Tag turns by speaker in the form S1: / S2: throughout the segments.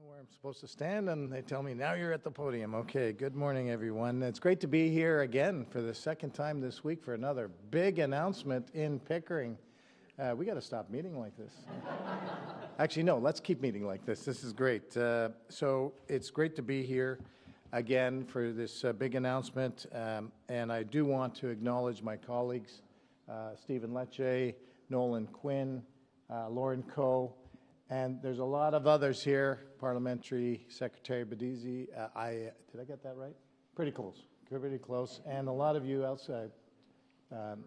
S1: Where I'm supposed to stand, and they tell me, now you're at the podium. Okay, good morning, everyone. It's great to be here again for the second time this week for another big announcement in Pickering. We got to stop meeting like this. Actually, no, let's keep meeting like this. This is great. So it's great to be here again for this big announcement, and I do want to acknowledge my colleagues, Stephen Lecce, Nolan Quinn, Lauren Coe, and there's a lot of others here. Parliamentary Secretary Bardeesy, did I get that right? Pretty close, pretty close. And a lot of you else,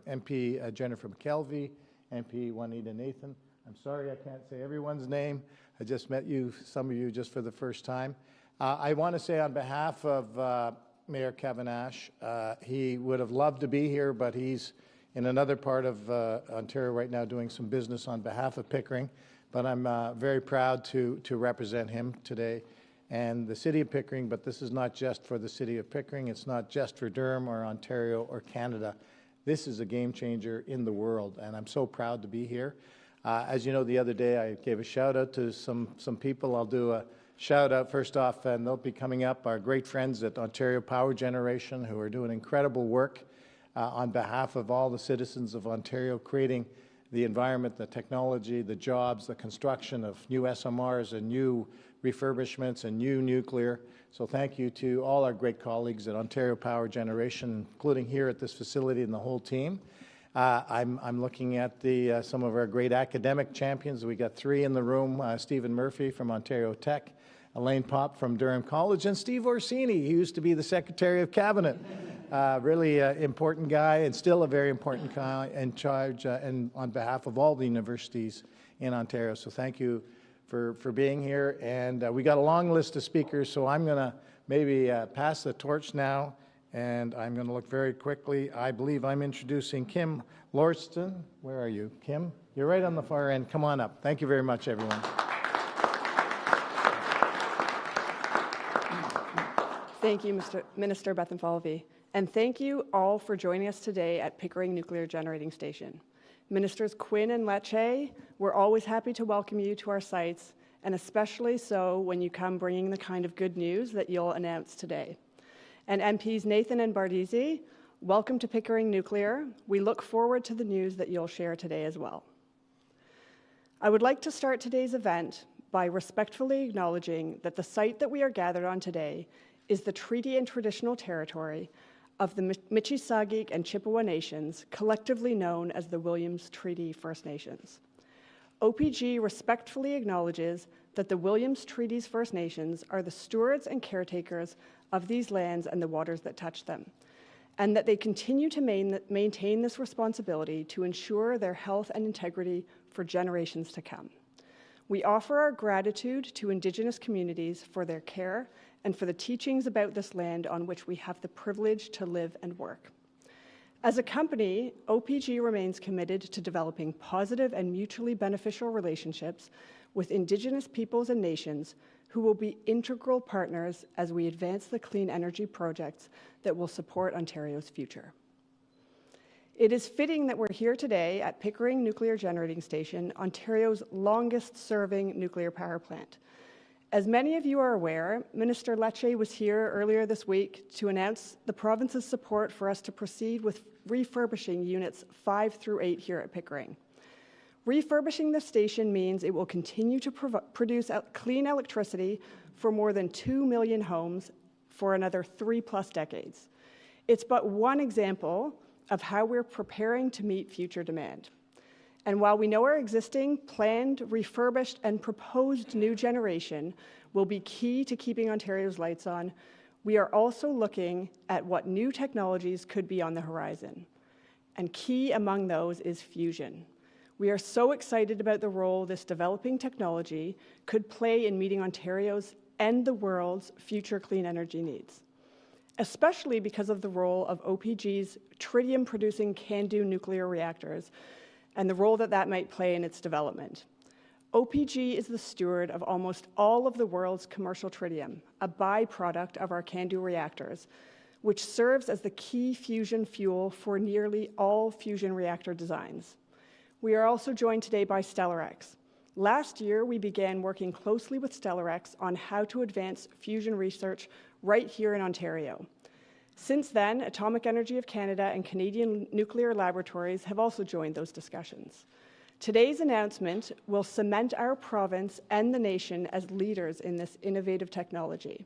S1: MP Jennifer McKelvey, MP Juanita Nathan. I'm sorry I can't say everyone's name. I just met you, some of you, just for the first time. I want to say on behalf of Mayor Cavanagh, he would have loved to be here, but he's in another part of Ontario right now doing some business on behalf of Pickering. But I'm very proud to represent him today and the City of Pickering. But this is not just for the City of Pickering. It's not just for Durham or Ontario or Canada. This is a game changer in the world, and I'm so proud to be here. As you know, the other day I gave a shout out to some people. I'll do a shout out first off, and they'll be coming up. Our great friends at Ontario Power Generation, who are doing incredible work on behalf of all the citizens of Ontario, creating the environment, the technology, the jobs, the construction of new SMRs and new refurbishments and new nuclear. So thank you to all our great colleagues at Ontario Power Generation, including here at this facility and the whole team. I'm looking at some of our great academic champions. We got three in the room, Stephen Murphy from Ontario Tech, Elaine Popp from Durham College, and Steve Orsini, who used to be the Secretary of Cabinet. Really important guy, and still a very important guy in charge and on behalf of all the universities in Ontario. So thank you for being here. And we got a long list of speakers, so I'm going to maybe pass the torch now, and I'm going to look very quickly. I believe I'm introducing Kim Lauriston. Where are you, Kim? You're right on the far end. Come on up. Thank you very much, everyone.
S2: Thank you, Minister Bethlenfalvy, and thank you all for joining us today at Pickering Nuclear Generating Station. Ministers Quinn and Lecce, we're always happy to welcome you to our sites, and especially so when you come bringing the kind of good news that you'll announce today. And MPs Nathan and Bardeesy, welcome to Pickering Nuclear. We look forward to the news that you'll share today as well. I would like to start today's event by respectfully acknowledging that the site that we are gathered on today is the treaty and traditional territory of the Michisagic and Chippewa Nations, collectively known as the Williams Treaty First Nations. OPG respectfully acknowledges that the Williams Treaties First Nations are the stewards and caretakers of these lands and the waters that touch them, and that they continue to maintain this responsibility to ensure their health and integrity for generations to come. We offer our gratitude to Indigenous communities for their care and for the teachings about this land on which we have the privilege to live and work. As a company, OPG remains committed to developing positive and mutually beneficial relationships with Indigenous peoples and nations who will be integral partners as we advance the clean energy projects that will support Ontario's future. It is fitting that we're here today at Pickering Nuclear Generating Station, Ontario's longest-serving nuclear power plant. As many of you are aware, Minister Lecce was here earlier this week to announce the province's support for us to proceed with refurbishing units 5 through 8 here at Pickering. Refurbishing the station means it will continue to produce clean electricity for more than 2 million homes for another 3+ decades. It's but one example of how we're preparing to meet future demand. And while we know our existing, planned, refurbished, and proposed new generation will be key to keeping Ontario's lights on, we are also looking at what new technologies could be on the horizon. And key among those is fusion. We are so excited about the role this developing technology could play in meeting Ontario's and the world's future clean energy needs, especially because of the role of OPG's tritium-producing CANDU nuclear reactors and the role that that might play in its development. OPG is the steward of almost all of the world's commercial tritium, a byproduct of our CANDU reactors, which serves as the key fusion fuel for nearly all fusion reactor designs. We are also joined today by Stellarex, Last year, we began working closely with Stellar-X on how to advance fusion research right here in Ontario. Since then, Atomic Energy of Canada and Canadian Nuclear Laboratories have also joined those discussions. Today's announcement will cement our province and the nation as leaders in this innovative technology.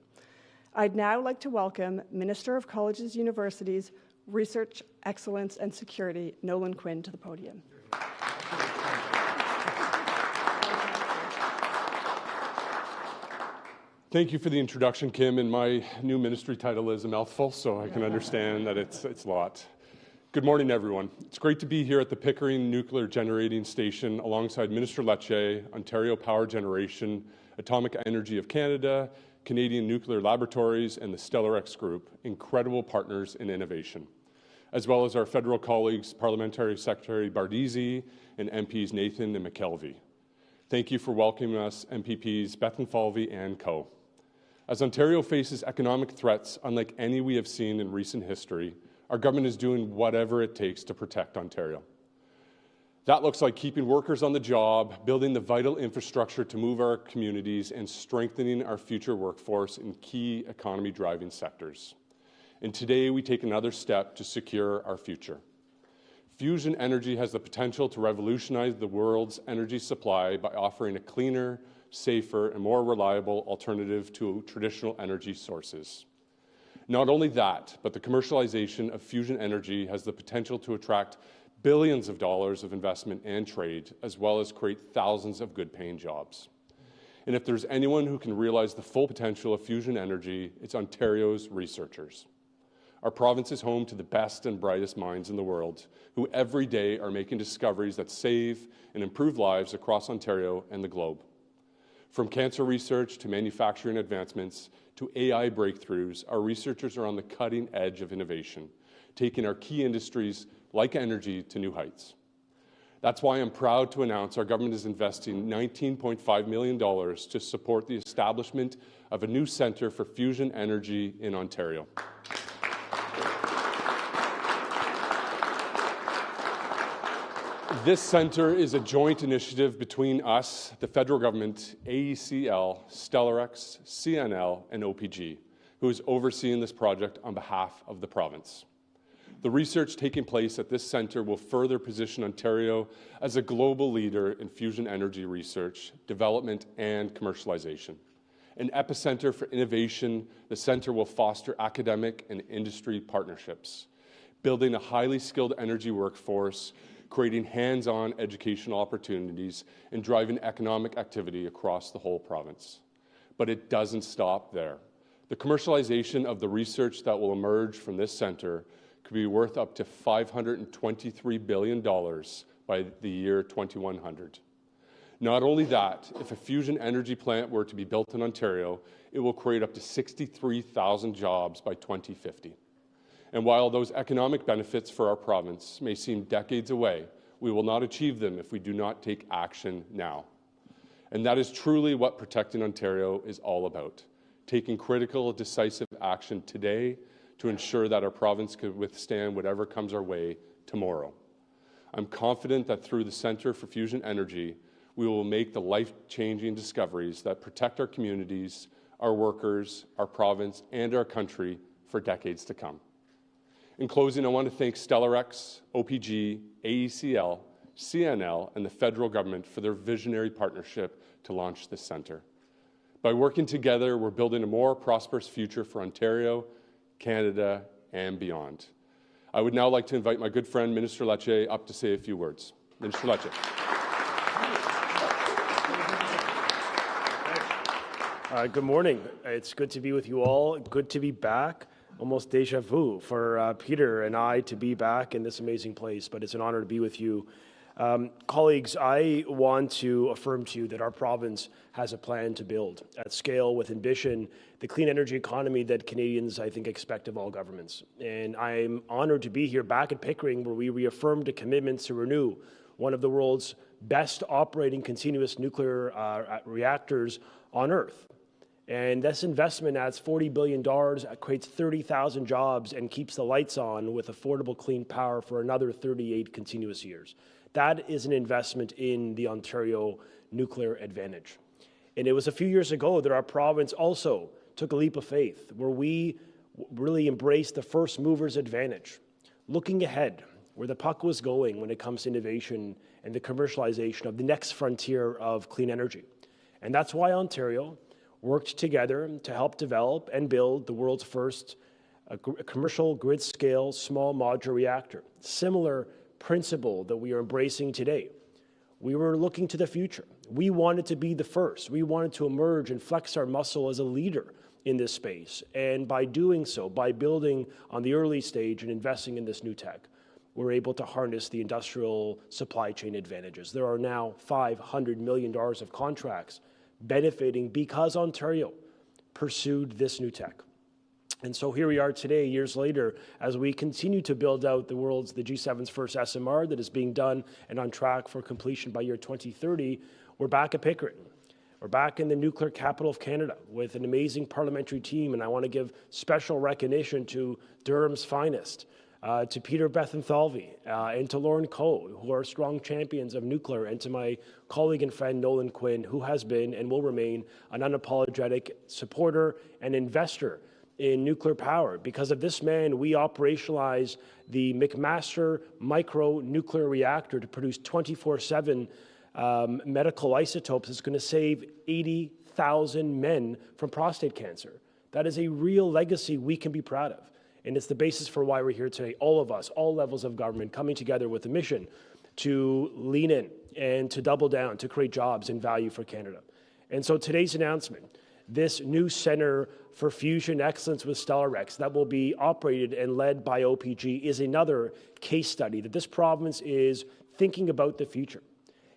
S2: I'd now like to welcome Minister of Colleges, Universities, Research, Excellence and Security, Nolan Quinn, to the podium.
S3: Thank you for the introduction, Kim, and my new ministry title is a mouthful, so I can understand that it's a lot. Good morning, everyone. It's great to be here at the Pickering Nuclear Generating Station alongside Minister Lecce, Ontario Power Generation, Atomic Energy of Canada, Canadian Nuclear Laboratories, and the Stellar-X Group, incredible partners in innovation, as well as our federal colleagues, Parliamentary Secretary Bardeesy and MPs Nathan and McKelvey. Thank you for welcoming us, MPPs Bethenfalvy and Co. As Ontario faces economic threats unlike any we have seen in recent history, our government is doing whatever it takes to protect Ontario. That looks like keeping workers on the job, building the vital infrastructure to move our communities, and strengthening our future workforce in key economy-driving sectors. And today, we take another step to secure our future. Fusion energy has the potential to revolutionize the world's energy supply by offering a cleaner, safer, and more reliable alternative to traditional energy sources. Not only that, but the commercialization of fusion energy has the potential to attract billions of dollars of investment and trade, as well as create thousands of good-paying jobs. And if there's anyone who can realize the full potential of fusion energy, it's Ontario's researchers. Our province is home to the best and brightest minds in the world, who every day are making discoveries that save and improve lives across Ontario and the globe. From cancer research to manufacturing advancements to AI breakthroughs, our researchers are on the cutting edge of innovation, taking our key industries like energy to new heights. That's why I'm proud to announce our government is investing $19.5 million to support the establishment of a new centre for fusion energy in Ontario. This centre is a joint initiative between us, the federal government, AECL, Stellar-X, CNL, and OPG, who is overseeing this project on behalf of the province. The research taking place at this centre will further position Ontario as a global leader in fusion energy research, development, and commercialization. An epicenter for innovation, the centre will foster academic and industry partnerships, building a highly skilled energy workforce, creating hands-on educational opportunities, and driving economic activity across the whole province. But it doesn't stop there. The commercialization of the research that will emerge from this centre could be worth up to $523 billion by the year 2100. Not only that, if a fusion energy plant were to be built in Ontario, it will create up to 63,000 jobs by 2050. And while those economic benefits for our province may seem decades away, we will not achieve them if we do not take action now. And that is truly what Protecting Ontario is all about, taking critical, decisive action today to ensure that our province can withstand whatever comes our way tomorrow. I'm confident that through the Centre for Fusion Energy, we will make the life-changing discoveries that protect our communities, our workers, our province, and our country for decades to come. In closing, I want to thank Stellar-X, OPG, AECL, CNL, and the federal government for their visionary partnership to launch this centre. By working together, we're building a more prosperous future for Ontario, Canada, and beyond. I would now like to invite my good friend, Minister Lecce, up to say a few words. Minister Lecce.
S4: Good morning. It's good to be with you all. Good to be back. Almost deja vu for Peter and I to be back in this amazing place, but it's an honor to be with you. Colleagues, I want to affirm to you that our province has a plan to build at scale with ambition the clean energy economy that Canadians, I think, expect of all governments. And I'm honored to be here back at Pickering, where we reaffirmed a commitment to renew one of the world's best operating continuous nuclear reactors on Earth. And this investment adds $40 billion, creates 30,000 jobs, and keeps the lights on with affordable clean power for another 38 continuous years. That is an investment in the Ontario nuclear advantage. And it was a few years ago that our province also took a leap of faith, where we really embraced the first mover's advantage, looking ahead where the puck was going when it comes to innovation and the commercialization of the next frontier of clean energy. And that's why Ontario worked together to help develop and build the world's first commercial grid-scale small modular reactor. Similar principle that we are embracing today. We were looking to the future. We wanted to be the first. We wanted to emerge and flex our muscle as a leader in this space. And by doing so, by building on the early stage and investing in this new tech, we're able to harness the industrial supply chain advantages. There are now $500 million of contracts benefiting because Ontario pursued this new tech. And so here we are today, years later, as we continue to build out the G7's first SMR that is being done and on track for completion by year 2030, we're back at Pickering. We're back in the nuclear capital of Canada with an amazing parliamentary team, and I want to give special recognition to Durham's finest, to Peter Bethenthalvey, and to Nolan Quinn, who are strong champions of nuclear, and to my colleague and friend Nolan Quinn, who has been and will remain an unapologetic supporter and investor in nuclear power. Because of this man, we operationalize the McMaster micro nuclear reactor to produce 24/7 medical isotopes. It's going to save 80,000 men from prostate cancer. That is a real legacy we can be proud of. And it's the basis for why we're here today, all of us, all levels of government, coming together with a mission to lean in and to double down, to create jobs and value for Canada. And so today's announcement, this new Centre for Fusion Excellence with Stellarex that will be operated and led by OPG is another case study that this province is thinking about the future.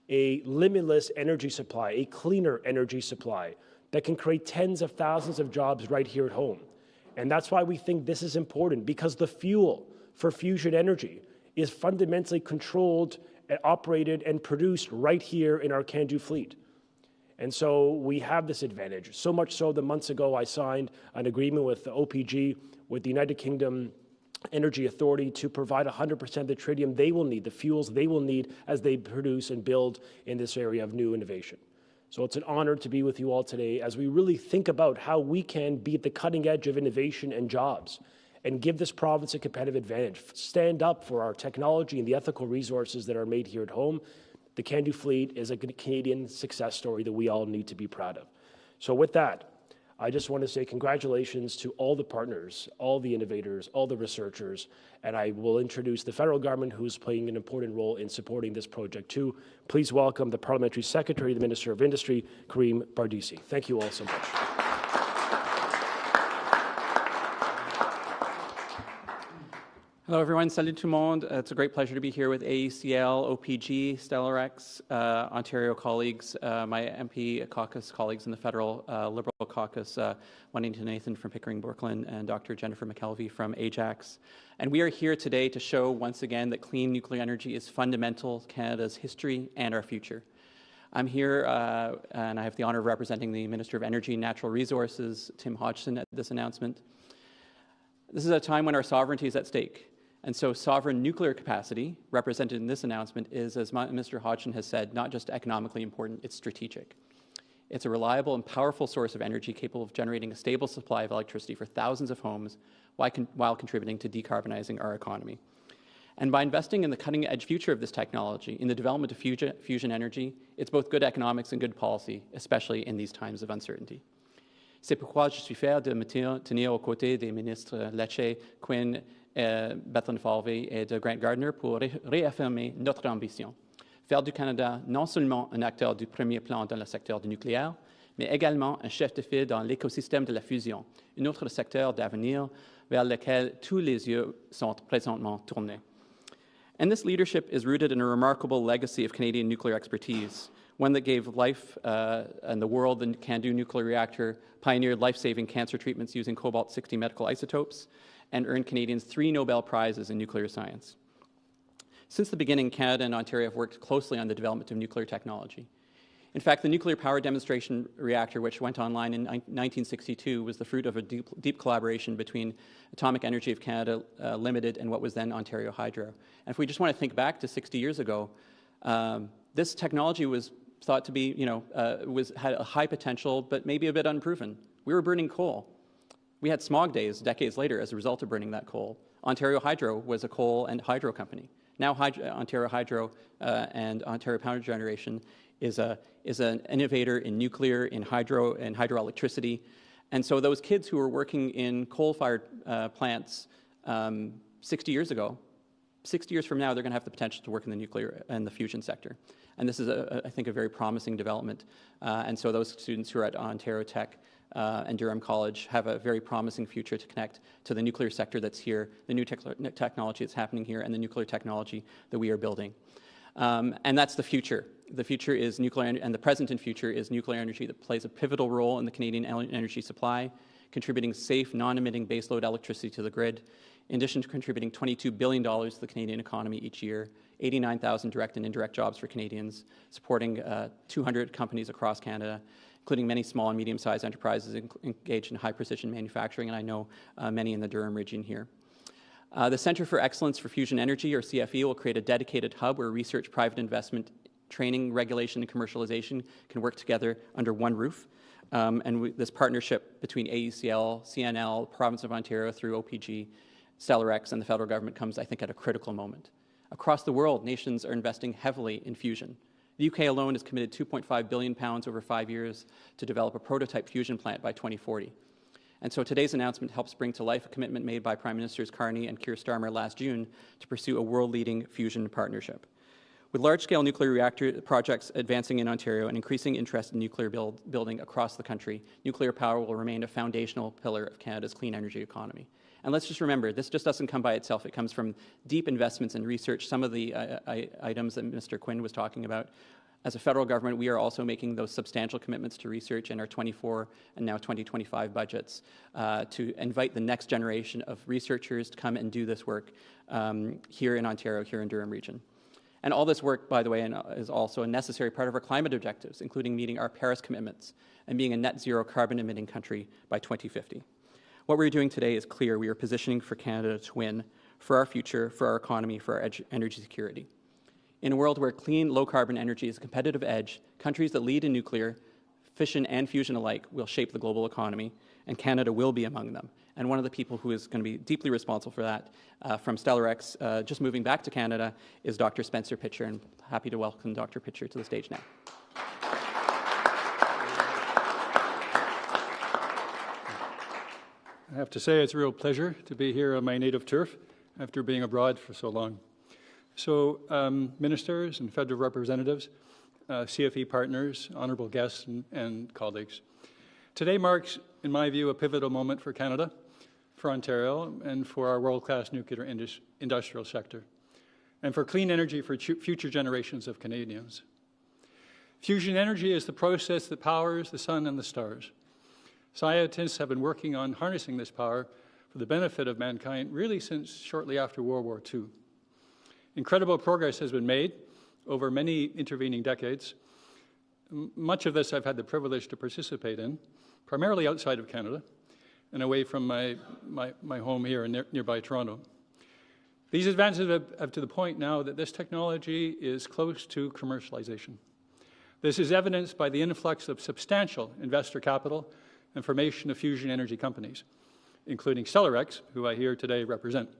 S4: A limitless energy supply, a cleaner energy supply that can create tens of thousands of jobs right here at home. And that's why we think this is important, because the fuel for fusion energy is fundamentally controlled and operated and produced right here in our CANDU fleet. And so we have this advantage, so much so that months ago I signed an agreement with the OPG, with the United Kingdom Energy Authority, to provide 100% of the tritium they will need, the fuels they will need as they produce and build in this area of new innovation. So it's an honor to be with you all today as we really think about how we can be at the cutting edge of innovation and jobs and give this province a competitive advantage. Stand up for our technology and the ethical resources that are made here at home. The CANDU fleet is a Canadian success story that we all need to be proud of. So with that, I just want to say congratulations to all the partners, all the innovators, all the researchers, and I will introduce the federal government, who's playing an important role in supporting this project too. Please welcome the Parliamentary Secretary, the Minister of Industry, Karim Bardeesy. Thank you all so much.
S5: Hello everyone, salut tout le monde. It's a great pleasure to be here with AECL, OPG, Stellarex, Ontario colleagues, my MP caucus colleagues in the federal Liberal caucus, Juanita Nathan from Pickering, Brooklyn, and Dr. Jennifer McKelvey from Ajax. And we are here today to show once again that clean nuclear energy is fundamental to Canada's history and our future. I'm here and I have the honour of representing the Minister of Energy and Natural Resources, Tim Hodgson, at this announcement. This is a time when our sovereignty is at stake. And so sovereign nuclear capacity, represented in this announcement, is, as Mr. Hodgson has said, not just economically important, it's strategic. It's a reliable and powerful source of energy capable of generating a stable supply of electricity for thousands of homes while contributing to decarbonizing our economy. And by investing in the cutting-edge future of this technology, in the development of fusion energy, it's both good economics and good policy, especially in these times of uncertainty. C'est pourquoi je suis fier de me tenir aux côtés des ministres Lecce, Quinn, Bethenthalvey et de Grant Gardner pour réaffirmer notre ambition. Faire du Canada non seulement un acteur du premier plan dans le secteur du nucléaire, mais également un chef de file dans l'écosystème de la fusion, un autre secteur d'avenir vers lequel tous les yeux sont présentement tournés. And this leadership is rooted in a remarkable legacy of Canadian nuclear expertise, one that gave life and the world the CANDU nuclear reactor, pioneered life-saving cancer treatments using cobalt-60 medical isotopes, and earned Canadians 3 Nobel Prizes in nuclear science. Since the beginning, Canada and Ontario have worked closely on the development of nuclear technology. In fact, the nuclear power demonstration reactor, which went online in 1962, was the fruit of a deep collaboration between Atomic Energy of Canada Limited and what was then Ontario Hydro. And if we just want to think back to 60 years ago, This technology was thought to be, had a high potential, but maybe a bit unproven. We were burning coal. We had smog days decades later as a result of burning that coal. Ontario Hydro was a coal and hydro company. Now Ontario Hydro and Ontario Power Generation is an innovator in nuclear, in hydro, and hydroelectricity. And so those kids who were working in coal-fired plants 60 years ago, 60 years from now, they're going to have the potential to work in the nuclear and the fusion sector. And this is, I think, a very promising development. And so those students who are at Ontario Tech and Durham College have a very promising future to connect to the nuclear sector that's here, the new technology that's happening here, and the nuclear technology that we are building. And that's the future. The future is nuclear, and the present and future is nuclear energy that plays a pivotal role in the Canadian energy supply, contributing safe, non-emitting baseload electricity to the grid, in addition to contributing $22 billion to the Canadian economy each year, 89,000 direct and indirect jobs for Canadians, supporting 200 companies across Canada, including many small and medium-sized enterprises engaged in high-precision manufacturing, and I know many in the Durham region here. The Centre for Excellence for Fusion Energy, or CFE, will create a dedicated hub where research, private investment, training, regulation, and commercialization can work together under one roof. This partnership between AECL, CNL, Province of Ontario through OPG, Stellar-X, and the federal government comes, I think, at a critical moment. Across the world, nations are investing heavily in fusion. The UK alone has committed £2.5 billion over 5 years to develop a prototype fusion plant by 2040. And so today's announcement helps bring to life a commitment made by Prime Ministers Carney and Keir Starmer last June to pursue a world-leading fusion partnership. With large-scale nuclear reactor projects advancing in Ontario and increasing interest in nuclear building across the country, nuclear power will remain a foundational pillar of Canada's clean energy economy. And let's just remember, this just doesn't come by itself. It comes from deep investments in research. Some of the items that Mr. Quinn was talking about. As a federal government, we are also making those substantial commitments to research in our 24 and now 2025 budgets to invite the next generation of researchers to come and do this work here in Ontario, here in Durham region. And all this work, by the way, is also a necessary part of our climate objectives, including meeting our Paris commitments and being a net zero carbon emitting country by 2050. What we're doing today is clear. We are positioning for Canada to win, for our future, for our economy, for our energy security. In a world where clean, low-carbon energy is a competitive edge, countries that lead in nuclear, fission and fusion alike, will shape the global economy, and Canada will be among them. And one of the people who is going to be deeply responsible for that, from Stellar-X, just moving back to Canada, is Dr. Spencer Pitcher, and happy to welcome Dr. Pitcher to the stage now.
S6: I have to say it's a real pleasure to be here on my native turf after being abroad for so long. So, ministers and federal representatives, CFE partners, honourable guests and colleagues. Today marks, in my view, a pivotal moment for Canada, for Ontario, and for our world-class nuclear industrial sector, and for clean energy for future generations of Canadians. Fusion energy is the process that powers the sun and the stars. Scientists have been working on harnessing this power for the benefit of mankind really since shortly after World War II. Incredible progress has been made over many intervening decades. Much of this I've had the privilege to participate in, primarily outside of Canada and away from my home here in nearby Toronto. These advances have to the point now that this technology is close to commercialization. This is evidenced by the influx of substantial investor capital and formation of fusion energy companies, including Stellar-X, who I here today represent.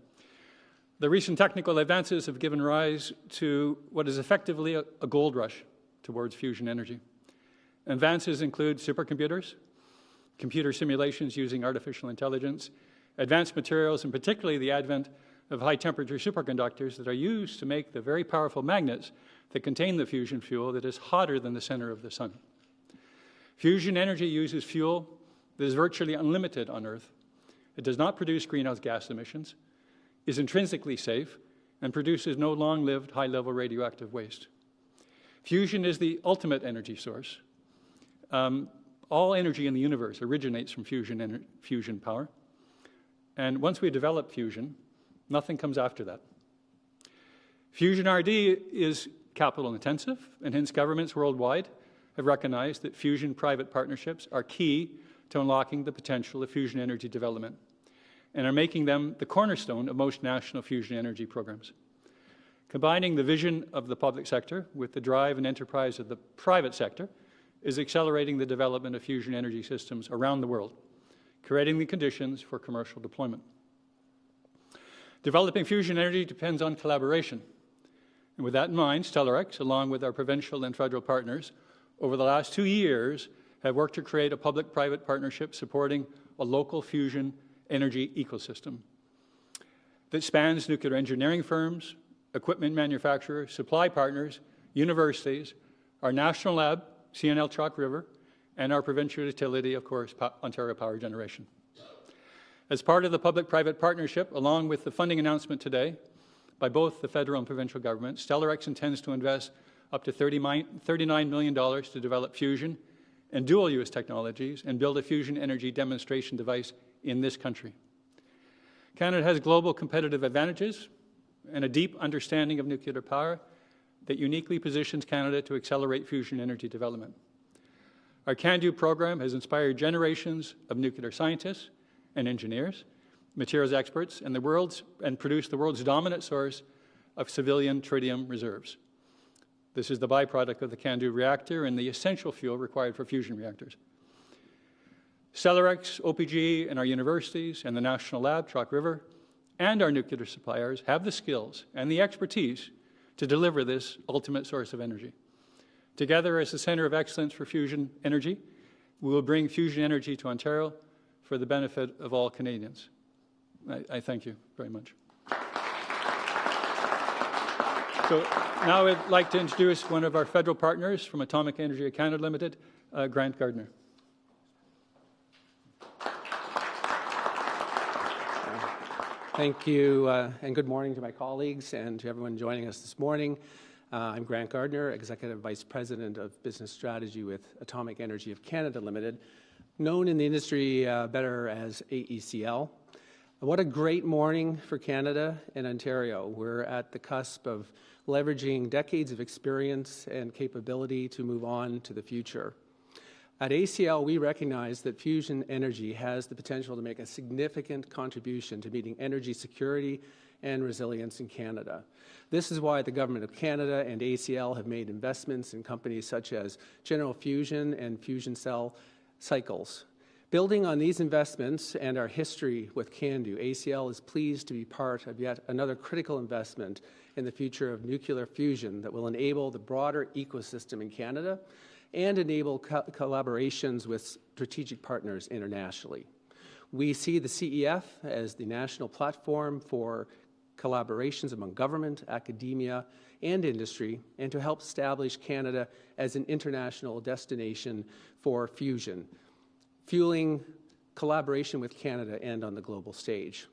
S6: The recent technical advances have given rise to what is effectively a gold rush towards fusion energy. Advances include supercomputers, computer simulations using artificial intelligence, advanced materials, and particularly the advent of high-temperature superconductors that are used to make the very powerful magnets that contain the fusion fuel that is hotter than the center of the sun. Fusion energy uses fuel that is virtually unlimited on Earth. It does not produce greenhouse gas emissions, is intrinsically safe, and produces no long-lived, high-level radioactive waste. Fusion is the ultimate energy source. All energy in the universe originates from fusion power. And once we develop fusion, nothing comes after that. Fusion R&D is capital intensive, and hence governments worldwide have recognized that fusion private partnerships are key to unlocking the potential of fusion energy development and are making them the cornerstone of most national fusion energy programs. Combining the vision of the public sector with the drive and enterprise of the private sector is accelerating the development of fusion energy systems around the world, creating the conditions for commercial deployment. Developing fusion energy depends on collaboration. And with that in mind, Stellar-X, along with our provincial and federal partners, over the last 2 years, have worked to create a public-private partnership supporting a local fusion energy ecosystem that spans nuclear engineering firms, equipment manufacturers, supply partners, universities, our national lab, CNL Chalk River, and our provincial utility, of course, Ontario Power Generation. As part of the public-private partnership, along with the funding announcement today by both the federal and provincial governments, Stellar-X intends to invest up to $39 million to develop fusion and dual-use technologies and build a fusion energy demonstration device in this country. Canada has global competitive advantages and a deep understanding of nuclear power that uniquely positions Canada to accelerate fusion energy development. Our CANDU program has inspired generations of nuclear scientists and engineers, materials experts, and produced the world's dominant source of civilian tritium reserves. This is the byproduct of the CANDU reactor and the essential fuel required for fusion reactors. Stellar-X, OPG, and our universities, and the National Lab, Chalk River, and our nuclear suppliers have the skills and the expertise to deliver this ultimate source of energy. Together, as the Centre of Excellence for Fusion Energy, we will bring fusion energy to Ontario for the benefit of all Canadians. I thank you very much. So now I'd like to introduce one of our federal partners from Atomic Energy of Canada Limited, Grant Gardner.
S7: Thank you, and good morning to my colleagues and to everyone joining us this morning. I'm Grant Gardner, Executive Vice President of Business Strategy with Atomic Energy of Canada Limited, known in the industry better as AECL. What a great morning for Canada and Ontario. We're at the cusp of leveraging decades of experience and capability to move on to the future. At ACL, we recognize that fusion energy has the potential to make a significant contribution to meeting energy security and resilience in Canada. This is why the Government of Canada and ACL have made investments in companies such as General Fusion and Fusion Cell Cycles. Building on these investments and our history with CANDU, ACL is pleased to be part of yet another critical investment in the future of nuclear fusion that will enable the broader ecosystem in Canada and enable collaborations with strategic partners internationally. We see the CEF as the national platform for collaborations among government, academia, and industry, and to help establish Canada as an international destination for fusion, fueling collaboration with Canada and on the global stage.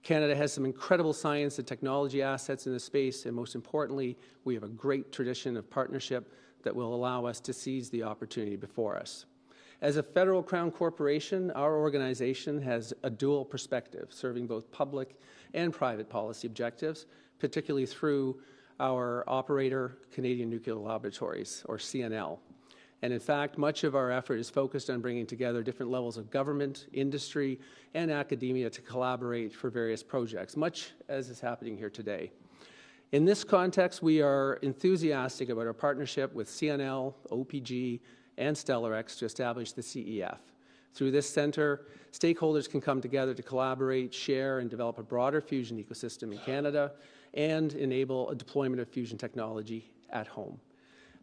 S7: Canada has some incredible science and technology assets in this space, and most importantly, we have a great tradition of partnership that will allow us to seize the opportunity before us. As a federal crown corporation, our organization has a dual perspective, serving both public and private policy objectives, particularly through our operator, Canadian Nuclear Laboratories, or CNL. And in fact, much of our effort is focused on bringing together different levels of government, industry, and academia to collaborate for various projects, much as is happening here today. In this context, we are enthusiastic about our partnership with CNL, OPG, and Stellar-X to establish the CEF. Through this center, stakeholders can come together to collaborate, share, and develop a broader fusion ecosystem in Canada and enable a deployment of fusion technology at home.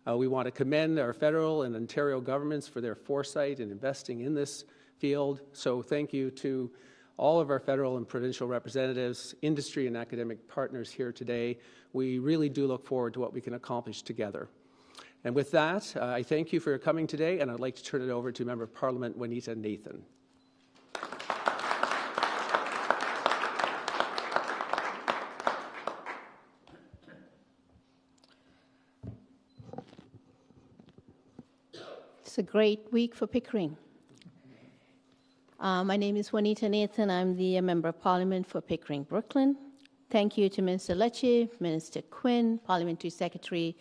S7: We want to commend our federal and Ontario governments for their foresight in investing in this field. So thank you to all of our federal and provincial representatives, industry and academic partners here today. We really do look forward to what we can accomplish together. And with that, I thank you for coming today, and I'd like to turn it over to Member of Parliament Juanita Nathan.
S8: It's a great week for Pickering. My name is Juanita Nathan. I'm the Member of Parliament for Pickering, Brooklyn. Thank you to Minister Lecce, Minister Quinn, Parliamentary Secretary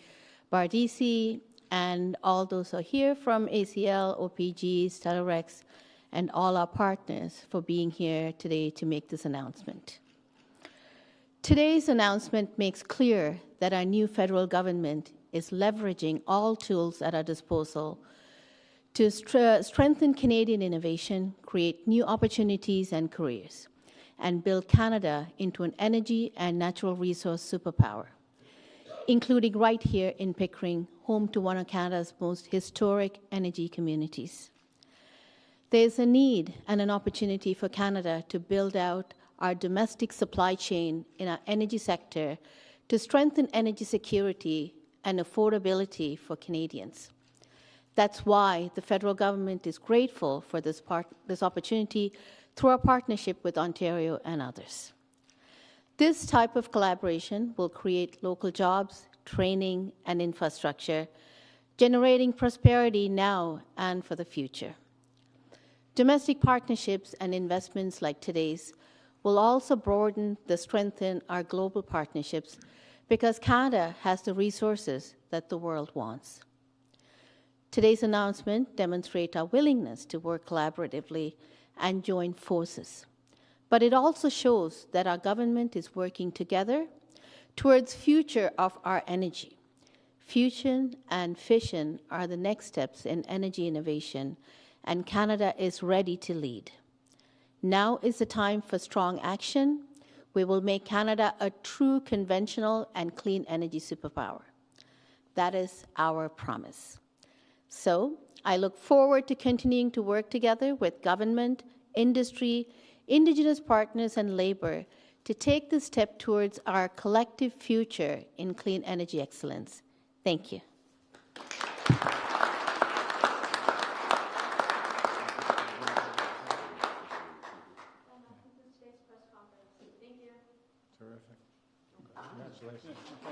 S8: Bardeesy, and all those who are here from ACL, OPG, Stellar-X, and all our partners for being here today to make this announcement. Today's announcement makes clear that our new federal government is leveraging all tools at our disposal to strengthen Canadian innovation, create new opportunities and careers, and build Canada into an energy and natural resource superpower, including right here in Pickering, home to one of Canada's most historic energy communities. There's a need and an opportunity for Canada to build out our domestic supply chain in our energy sector to strengthen energy security and affordability for Canadians. That's why the federal government is grateful for this opportunity through our partnership with Ontario and others. This type of collaboration will create local jobs, training, and infrastructure, generating prosperity now and for the future. Domestic partnerships and investments like today's will also broaden and strengthen our global partnerships because Canada has the resources that the world wants. Today's announcement demonstrates our willingness to work collaboratively and join forces. But it also shows that our government is working together towards the future of our energy. Fusion and fission are the next steps in energy innovation, and Canada is ready to lead. Now is the time for strong action. We will make Canada a true conventional and clean energy superpower. That is our promise. So I look forward to continuing to work together with government, industry, Indigenous partners, and labor to take this step towards our collective future in clean energy excellence. Thank you.
S1: Terrific. Congratulations.